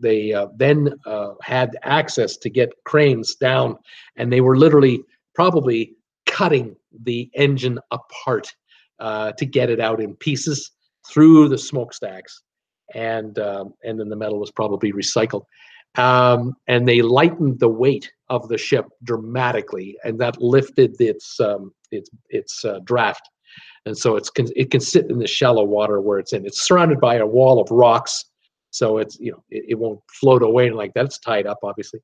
[SPEAKER 1] they then had access to get cranes down, and they were literally probably cutting the engine apart to get it out in pieces through the smokestacks, and then the metal was probably recycled. And they lightened the weight of the ship dramatically, and that lifted its draft. And so it can sit in the shallow water where it's in. It's surrounded by a wall of rocks. So it's, it won't float away like that. It's tied up, obviously.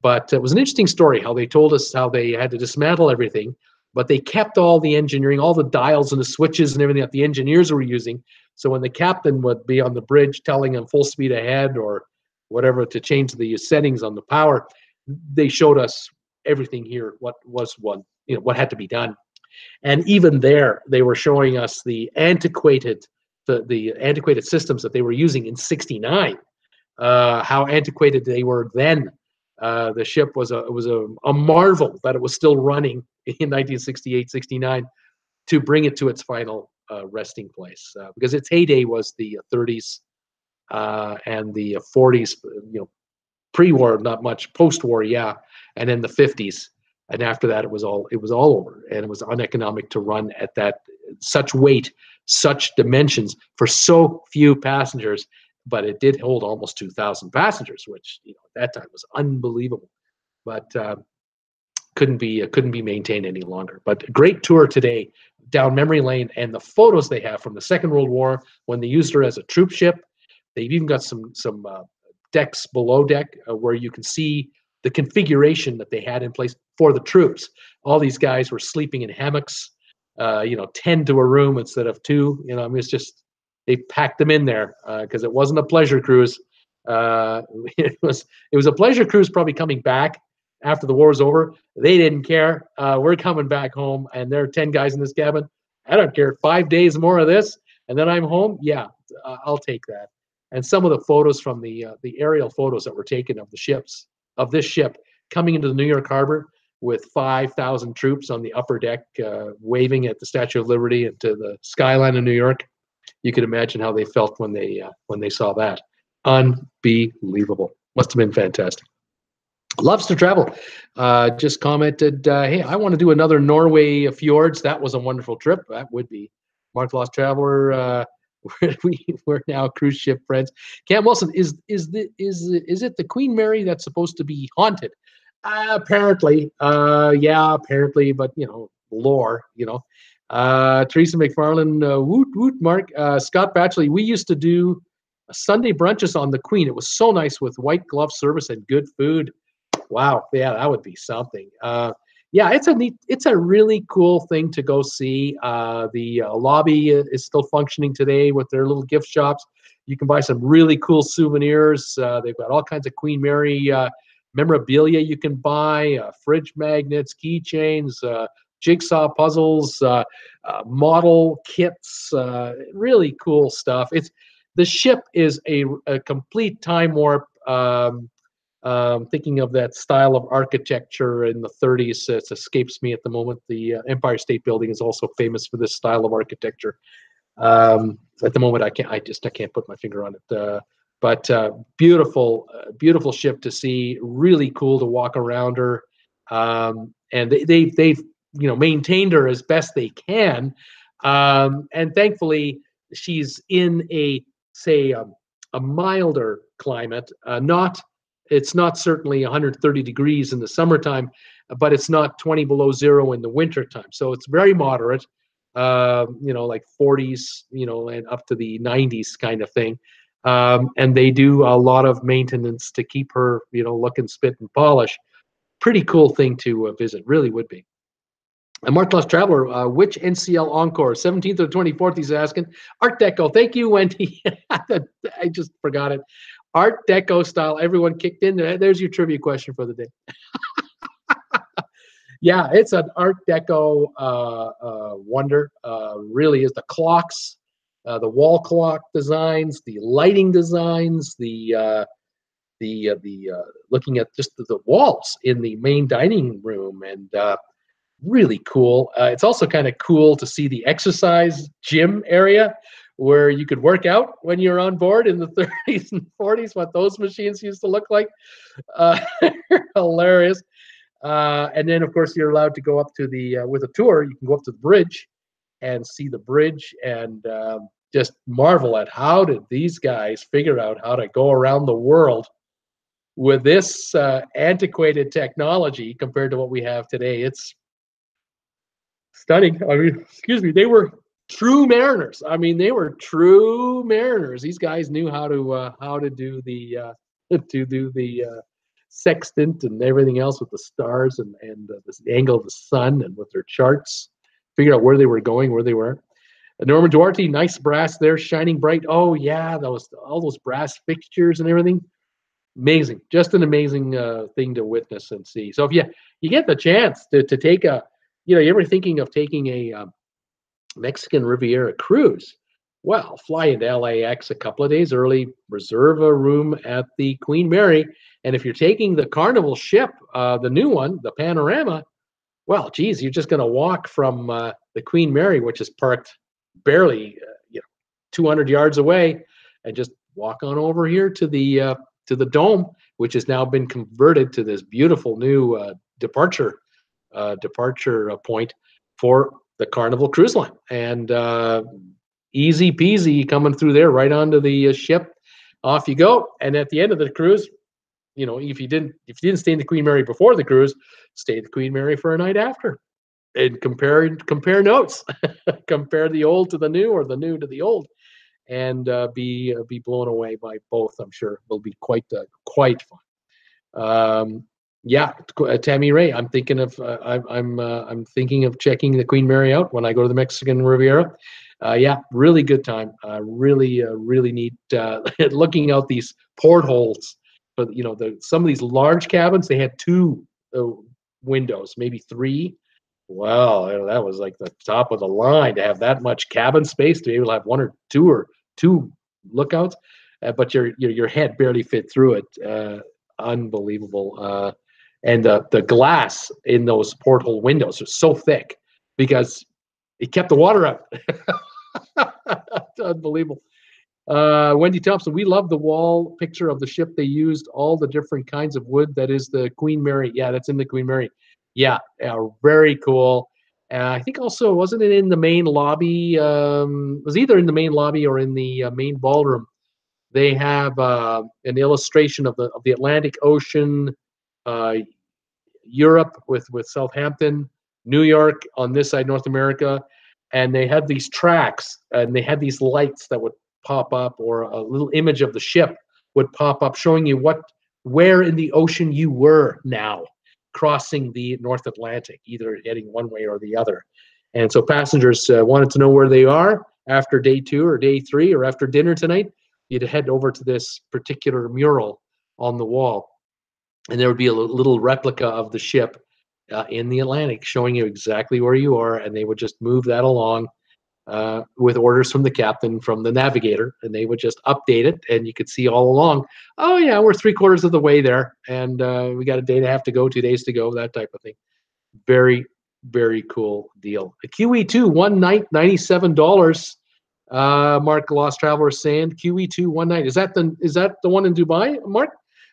[SPEAKER 1] But it was an interesting story how they told us how they had to dismantle everything, but they kept all the engineering, all the dials and the switches and everything that the engineers were using. So when the captain would be on the bridge telling them full speed ahead or whatever to change the settings on the power, they showed us everything here, what had to be done. And even there, they were showing us the antiquated systems that they were using in '69, how antiquated they were then. The ship was a marvel that it was still running in 1968, '69 to bring it to its final resting place, because its heyday was the 30s and the 40s, pre-war, not much, post-war, yeah, and then the 50s. And after that, it was all over, and it was uneconomic to run at that such weight, such dimensions for so few passengers. But it did hold almost 2,000 passengers, which at that time was unbelievable. But couldn't be maintained any longer. But a great tour today down memory lane, and the photos they have from the Second World War when they used her as a troop ship. They've even got some decks below deck where you can see the configuration that they had in place for the troops. All these guys were sleeping in hammocks, 10 to a room instead of 2. It's just, they packed them in there because it wasn't a pleasure cruise. It was a pleasure cruise probably coming back after the war was over. They didn't care. We're coming back home, and there are 10 guys in this cabin. I don't care. 5 days more of this, and then I'm home. Yeah, I'll take that. And some of the photos from the aerial photos that were taken of this ship coming into the New York harbor with 5,000 troops on the upper deck, waving at the Statue of Liberty and to the skyline of New York. you could imagine how they felt when they saw that. Unbelievable. Must have been fantastic. Loves to travel. Just commented, hey, I want to do another Norway fjords. That was a wonderful trip. That would be. Mark Lost Traveler. We're now cruise ship friends. Cam Wilson, is it the Queen Mary that's supposed to be haunted? Apparently, yeah, apparently, but lore, Teresa McFarlane, woot woot, Mark, Scott Batchley. We used to do Sunday brunches on the Queen. It was so nice with white glove service and good food. Wow, yeah, that would be something. Yeah, it's a really cool thing to go see. The lobby is still functioning today with their little gift shops. You can buy some really cool souvenirs. They've got all kinds of Queen Mary memorabilia you can buy, fridge magnets, keychains, jigsaw puzzles, model kits, really cool stuff. The ship is a complete time warp. Thinking of that style of architecture in the 30s, it escapes me at the moment. The Empire State Building is also famous for this style of architecture. At the moment, I can't put my finger on it. But beautiful ship to see. Really cool to walk around her, and they've maintained her as best they can, and thankfully she's in a milder climate. It's not certainly 130 degrees in the summertime, but it's not 20 below zero in the wintertime. So it's very moderate, like 40s, and up to the 90s kind of thing. And they do a lot of maintenance to keep her, looking spit and polish. Pretty cool thing to visit, really would be. And Mark Lost Traveler, which NCL Encore, 17th or 24th, he's asking. Art Deco, thank you, Wendy. I just forgot it. Art Deco style, everyone kicked in there. There's your trivia question for the day. Yeah, it's an Art Deco wonder. Really is. The clocks, the wall clock designs, the lighting designs, the looking at just the walls in the main dining room, and really cool. It's also kind of cool to see the exercise gym area where you could work out when you're on board in the 30s and 40s, what those machines used to look like. Hilarious. And then, of course, you're allowed to go up to with a tour, you can go up to the bridge and see the bridge and just marvel at how did these guys figure out how to go around the world with this antiquated technology compared to what we have today. It's stunning. I mean, excuse me, they were true mariners. I mean, they were true mariners. These guys knew how to do the sextant and everything else with the stars and the angle of the sun, and with their charts, figure out where they were going, where they were. Norman Duarte, nice brass there, shining bright. Oh yeah, all those brass fixtures and everything. Amazing, just an amazing thing to witness and see. So if you get the chance to take you're ever thinking of taking a Mexican Riviera cruise, well, fly into LAX a couple of days early, reserve a room at the Queen Mary, and if you're taking the Carnival ship, the new one, the Panerama, well, geez, you're just going to walk from the Queen Mary, which is parked barely 200 yards away, and just walk on over here to the Dome, which has now been converted to this beautiful new departure point for the Carnival Cruise Line, and easy peasy coming through there, right onto the ship, off you go. And at the end of the cruise, if you didn't stay in the Queen Mary before the cruise, stay at the Queen Mary for a night after, and compare notes, compare the old to the new or the new to the old, and be blown away by both. I'm sure it'll be quite fun. Yeah, Tammy Ray, I'm thinking of I'm thinking of checking the Queen Mary out when I go to the Mexican Riviera. Yeah, really good time. Really neat. Looking out these portholes, but some of these large cabins, they had 2 windows, maybe 3. Well, that was like the top of the line to have that much cabin space, to be able to have 1 or 2 lookouts, but your head barely fit through it. Unbelievable. And the glass in those porthole windows was so thick because it kept the water out. Unbelievable. Wendy Thompson, we love the wall picture of the ship. They used all the different kinds of wood. That is the Queen Mary. Yeah, that's in the Queen Mary. Yeah, very cool. I think also, wasn't it in the main lobby? It was either in the main lobby or in the main ballroom. They have an illustration of the Atlantic Ocean, uh, Europe with Southampton, New York on this side, North America, and they had these tracks and they had these lights that would pop up, or a little image of the ship would pop up showing you where in the ocean you were now, crossing the North Atlantic, either heading one way or the other. And so passengers wanted to know where they are after day 2 or day 3 or after dinner tonight. You'd head over to this particular mural on the wall, and there would be a little replica of the ship in the Atlantic showing you exactly where you are, and they would just move that along with orders from the captain, from the navigator, and they would just update it, and you could see all along, oh yeah, we're 3/4 of the way there, and we got a day and a half to go, 2 days to go, that type of thing. Very, very cool deal. A QE2 one night, $97. Mark Lost Traveler is saying QE2 one night. Is that the one in Dubai, Mark?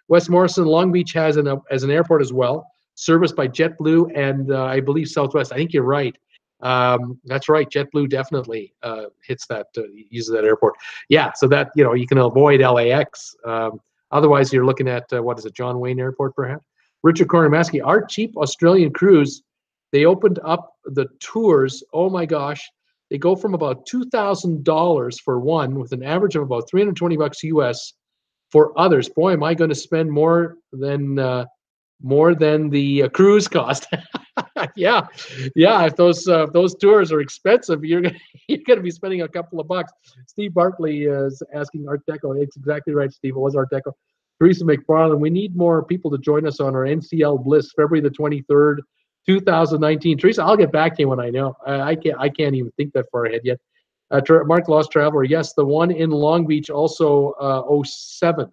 [SPEAKER 1] West Morrison, Long Beach has an airport as well, serviced by JetBlue and I believe Southwest. I think you're right. That's right. JetBlue definitely uses that airport. Yeah, so that you can avoid LAX. Otherwise, you're looking at what is it, John Wayne Airport, perhaps. Richard Kornamaski, our cheap Australian cruise. They opened up the tours. Oh my gosh, they go from about $2,000 for one, with an average of about $320 US. For others, boy, am I going to spend more than the cruise cost. Yeah. If those tours are expensive, you're gonna be spending a couple of bucks. Steve Bartley is asking Art Deco. It's exactly right, Steve. It was Art Deco. Teresa McFarland, we need more people to join us on our NCL Bliss, February the 23rd, 2019. Teresa, I'll get back to you when I know. I can't even think that far ahead yet. Mark Lost Traveler, yes, the one in Long Beach also 07.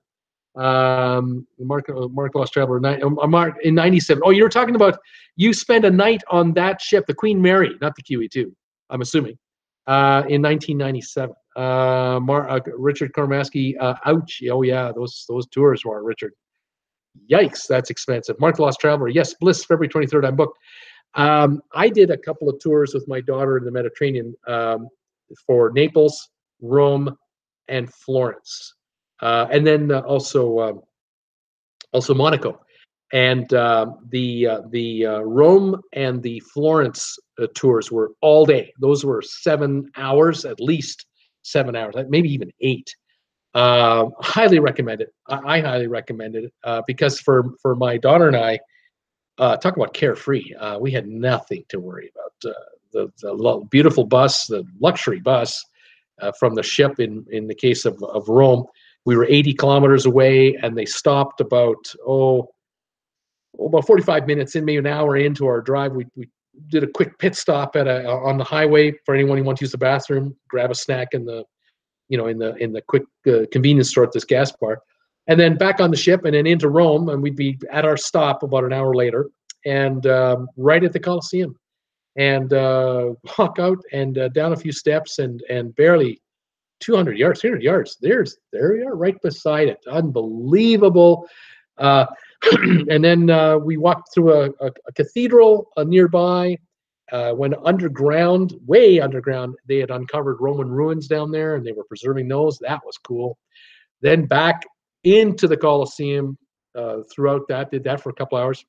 [SPEAKER 1] Mark Lost Traveler, Mark in 97. Oh, you're talking about, you spent a night on that ship, the Queen Mary, not the QE2, I'm assuming, in 1997. Richard Kormaski, ouch. Oh yeah, those tours were, Richard. Yikes, that's expensive. Mark Lost Traveler, yes, Bliss, February 23rd, I'm booked. I did a couple of tours with my daughter in the Mediterranean, for Naples, Rome, and Florence, and then also Monaco. And the Rome and the Florence tours were all day. Those were 7 hours, at least 7 hours, maybe even 8. Highly recommend it. I highly recommend it because for my daughter and I, talk about carefree. We had nothing to worry about. The beautiful bus, the luxury bus from the ship. In the case of Rome, we were 80 kilometers away, and they stopped about 45 minutes in, maybe an hour into our drive. We did a quick pit stop on the highway for anyone who wants to use the bathroom, grab a snack in the quick convenience store at this gas bar, and then back on the ship and then into Rome, and we'd be at our stop about an hour later, and right at the Colosseum, and walk out and down a few steps, and barely 200 yards, 300 yards. There you are, right beside it. Unbelievable. And then we walked through a cathedral nearby. Went underground, way underground. They had uncovered Roman ruins down there, and they were preserving those. That was cool. Then back into the Colosseum. Throughout that, did that for a couple hours.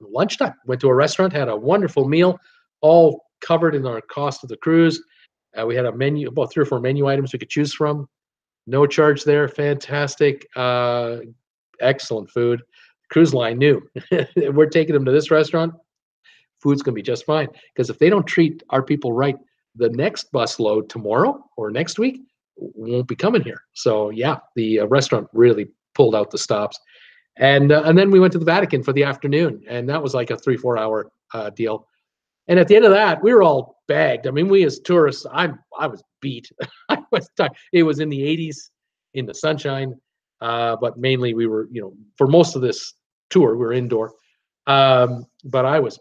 [SPEAKER 1] Lunchtime, went to a restaurant, had a wonderful meal, all covered in our cost of the cruise. We had a menu, about 3 or 4 menu items we could choose from. No charge there. Fantastic. Excellent food. Cruise line knew we're taking them to this restaurant. Food's going to be just fine, because if they don't treat our people right, the next bus load tomorrow or next week won't be coming here. So yeah, the restaurant really pulled out the stops. And then we went to the Vatican for the afternoon, and that was like a 3-4 hour deal. And at the end of that, we were all bagged. I mean, we as tourists, I was beat. I was tired. It was in the 80s in the sunshine, but mainly we were, for most of this tour, we were indoor. But I was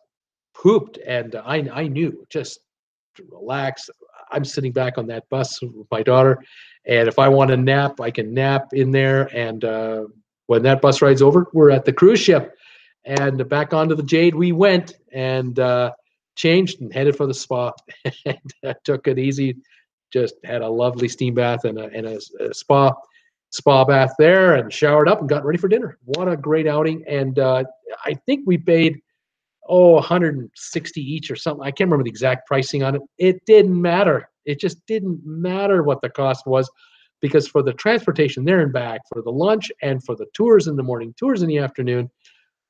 [SPEAKER 1] pooped, and I knew just to relax. I'm sitting back on that bus with my daughter, and if I want to nap, I can nap in there. And when that bus ride's over, we're at the cruise ship, and back onto the Jade we went, and changed and headed for the spa. And took it easy. Just had a lovely steam bath and a spa bath there, and showered up and got ready for dinner. What a great outing! And I think we paid 160 each or something. I can't remember the exact pricing on it. It didn't matter. It just didn't matter what the cost was, because for the transportation there and back, for the lunch, and for the tours in the morning, tours in the afternoon,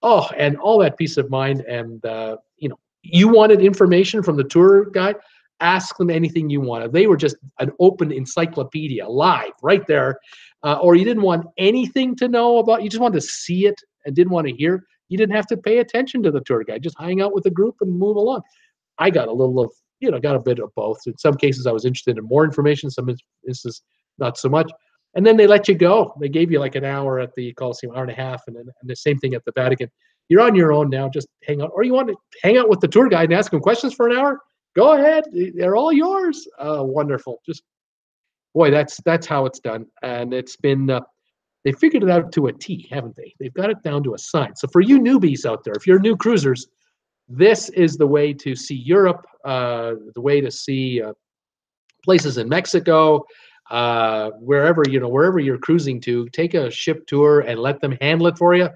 [SPEAKER 1] and all that peace of mind. And you wanted information from the tour guide, ask them anything you wanted. They were just an open encyclopedia, live right there. Or you didn't want anything to know about, you just wanted to see it and didn't want to hear. You didn't have to pay attention to the tour guide. Just hang out with the group and move along. I got a little of, got a bit of both. In some cases, I was interested in more information. Some instances, not so much. And then they let you go. They gave you like an hour at the Coliseum, hour and a half, and the same thing at the Vatican. You're on your own now. Just hang out. Or you want to hang out with the tour guide and ask him questions for an hour? Go ahead. They're all yours. Wonderful. Just, boy, that's how it's done. And it's been... they figured it out to a T, haven't they? They've got it down to a science. So for you newbies out there, if you're new cruisers, this is the way to see Europe, the way to see places in Mexico, wherever you're cruising to. Take a ship tour and let them handle it for you.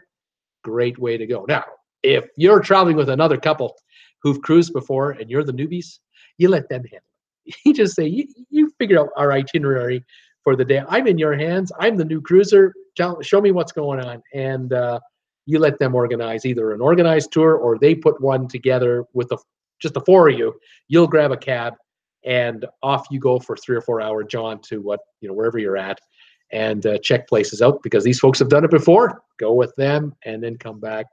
[SPEAKER 1] Great way to go. Now, if you're traveling with another couple who've cruised before and you're the newbies, you let them handle it. You just say, you figure out our itinerary for the day. I'm in your hands. I'm the new cruiser. Show me what's going on. And you let them organize either an organized tour, or they put one together with just the four of you. You'll grab a cab and off you go for 3 or 4 hour jaunt to wherever you're at, and check places out, because these folks have done it before. Go with them and then come back.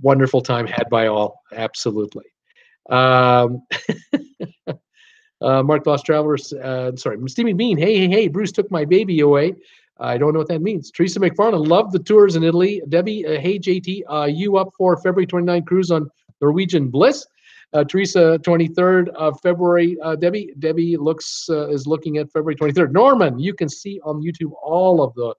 [SPEAKER 1] Wonderful time had by all. Absolutely. Mark Lost Travelers, sorry, Steaming Bean. Hey, Bruce took my baby away. I don't know what that means. Teresa McFarland, loved the tours in Italy. Debbie, hey, JT, you up for February 29 cruise on Norwegian Bliss? Teresa, 23rd of February. Debbie is looking at February 23rd. Norman, you can see on YouTube all of the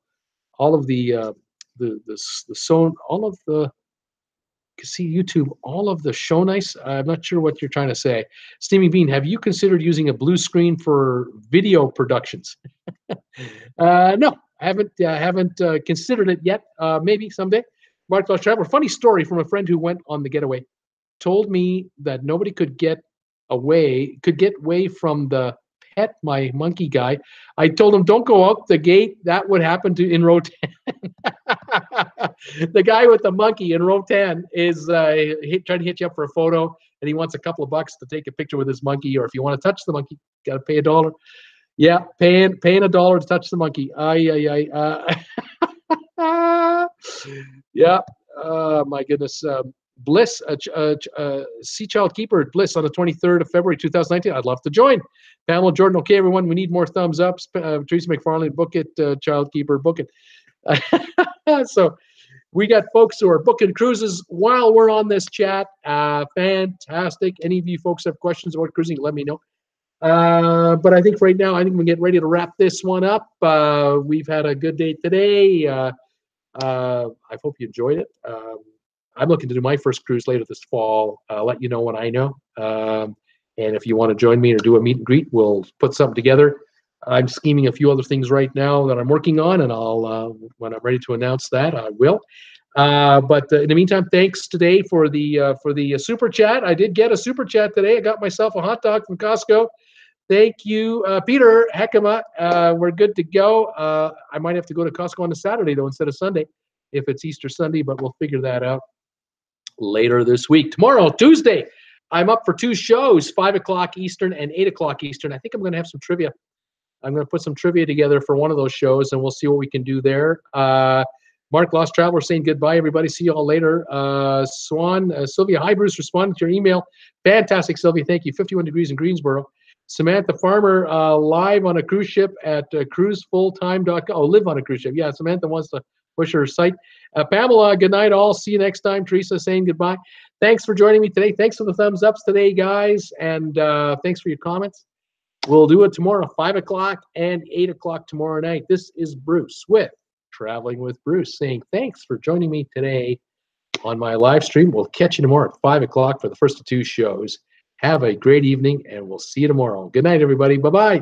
[SPEAKER 1] show nice. I'm not sure what you're trying to say. Steaming Bean, have you considered using a blue screen for video productions? No, I haven't considered it yet. Maybe someday. Mark Lost Traveler, funny story from a friend who went on the getaway. Told me that nobody could get away from the pet, my monkey guy. I told him, don't go out the gate. That would happen in row 10. The guy with the monkey in row 10 is trying to hit you up for a photo, and he wants a couple of bucks to take a picture with his monkey. Or if you want to touch the monkey, you got to pay $1. Yeah, paying $1 to touch the monkey. Yeah. My goodness. Bliss, Sea Child Keeper at Bliss on the 23rd of February 2019. I'd love to join. Pamela Jordan, okay, everyone, we need more thumbs up. Teresa McFarland, book it. Child Keeper, book it. So we got folks who are booking cruises while we're on this chat. Fantastic. Any of you folks have questions about cruising, let me know. But I think right now, I think we get ready to wrap this one up. We've had a good day today. I hope you enjoyed it. I'm looking to do my first cruise later this fall. I'll let you know when I know. And if you want to join me or do a meet and greet, we'll put something together. I'm scheming a few other things right now that I'm working on, and I'll when I'm ready to announce that, I will. But in the meantime, thanks today for the super chat. I did get a super chat today. I got myself a hot dog from Costco. Thank you, Peter Heckema. We're good to go. I might have to go to Costco on a Saturday though instead of Sunday, if it's Easter Sunday, but we'll figure that out later this week. Tomorrow, Tuesday, I'm up for 2 shows, 5 o'clock Eastern and 8 o'clock Eastern. I think I'm going to have some trivia. I'm going to put some trivia together for one of those shows, and we'll see what we can do there. Mark Lost Traveler saying goodbye, everybody. See you all later. Sylvia, hi, Bruce, responding to your email. Fantastic, Sylvia. Thank you. 51 degrees in Greensboro. Samantha Farmer, live on a cruise ship at cruisefulltime.com. Oh, live on a cruise ship. Yeah, Samantha wants to push her site. Pamela, good night all. See you next time. Teresa saying goodbye. Thanks for joining me today. Thanks for the thumbs ups today, guys. And thanks for your comments. We'll do it tomorrow, 5 o'clock and 8 o'clock tomorrow night. This is Bruce with Traveling with Bruce saying thanks for joining me today on my live stream. We'll catch you tomorrow at 5 o'clock for the first of 2 shows. Have a great evening, and we'll see you tomorrow. Good night, everybody. Bye-bye.